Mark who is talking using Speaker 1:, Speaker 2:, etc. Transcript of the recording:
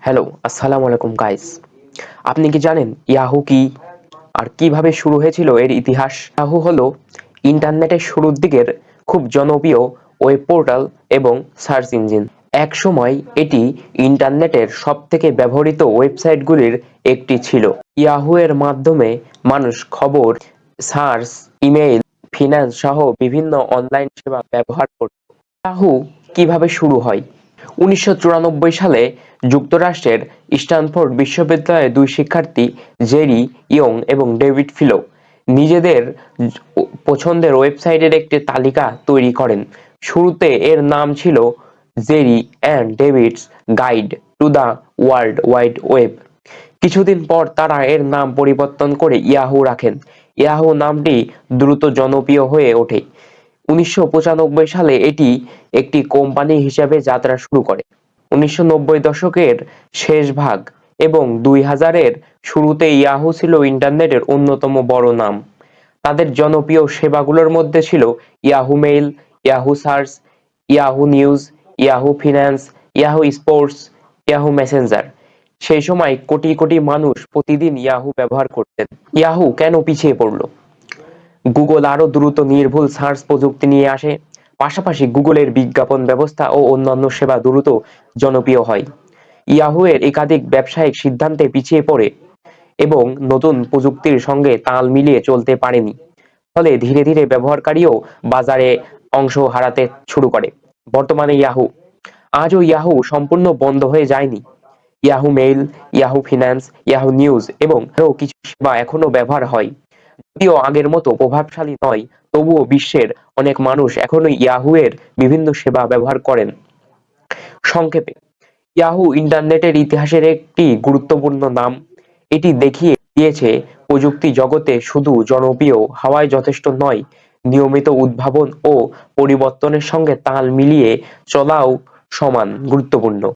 Speaker 1: Hello, আসসালামু আলাইকুম guys. আপনি কি জানেন ইয়াহু কি আর কিভাবে শুরু হয়েছিল এর ইতিহাস? ইয়াহু হলো ইন্টারনেটের শুরুর দিকের খুব জনপ্রিয় ওয়েব পোর্টাল এবং সার্চ ইঞ্জিন। এক সময় এটি ইন্টারনেটের সবথেকে ব্যবহৃত ওয়েবসাইটগুলির একটি ছিল। ইয়াহু এর মাধ্যমে মানুষ খবর, সার্চ, ইমেইল, ফিন্যান্স সহ বিভিন্ন অনলাইন সেবা ব্যবহার করত। ইয়াহু কিভাবে শুরু হয়? ১৯৯৪ সালে যুক্তরাষ্ট্রের স্ট্যানফোর্ড বিশ্ববিদ্যালয়ের দুই শিক্ষার্থী জেরি ইয়ং এবং ডেভিড ফিলো নিজেদের পছন্দের ওয়েবসাইটের একটি তালিকা তৈরি করেন। শুরুতে এর নাম ছিল Jerry and Davids guide to the world wide web. কিছুদিন পর তারা এর নাম পরিবর্তন করে ইয়াহু রাখেন। ইয়াহু নামটি দ্রুত জনপ্রিয় হয়ে ওঠে। ১৯৯৫ সালে এটি একটি কোম্পানি হিসেবে যাত্রা শুরু করে। ১৯৯০ দশকের শেষ ভাগ এবং ২০০০ এর শুরুতে ইয়াহু ছিল ইন্টারনেটের অন্যতম বড় নাম। তাদের জনপ্রিয় সেবাগুলোর মধ্যে ছিল Yahoo mail, Yahoo search, Yahoo news, Yahoo finance, Yahoo sports, Yahoo Messenger. সেই সময় কোটি কোটি মানুষ প্রতিদিন ইয়াহু ব্যবহার করতেন। ইয়াহু কেন পিছিয়ে পড়ল? গুগল আরো দ্রুত নির্ভুল সার্চ প্রযুক্তি নিয়ে আসে। পাশাপাশি গুগলের বিজ্ঞাপন ব্যবস্থা ও অন্যান্য সেবা দ্রুত জনপ্রিয় হয়। ইয়াহু এর একাধিক ব্যবসায়িক সিদ্ধান্তে পিছিয়ে পড়ে এবং নতুন প্রযুক্তির সঙ্গে তাল মিলিয়ে চলতে পারেনি। ফলে ধীরে ধীরে ব্যবহারকারীও বাজারে অংশ হারাতে শুরু করে। বর্তমানে ইয়াহু আজও ইয়াহু সম্পূর্ণ বন্ধ হয়ে যায়নি। Yahoo mail, Yahoo finance, Yahoo news এবং আরও কিছু সেবা এখনো ব্যবহার হয়। যদিও আগের মতো প্রভাবশালী নয়, তবুও বিশ্বের অনেক মানুষ এখনো ইয়াহু এর বিভিন্ন সেবা ব্যবহার করেন। সংক্ষেপে, ইয়াহু ইন্টারনেটের ইতিহাসের একটি গুরুত্বপূর্ণ নাম। এটি দেখিয়ে দিয়েছে প্রযুক্তি জগতে শুধু জনপ্রিয় হওয়াই যথেষ্ট নয়, নিয়মিত উদ্ভাবন ও পরিবর্তনের সঙ্গে তাল মিলিয়ে চলাও সমান গুরুত্বপূর্ণ।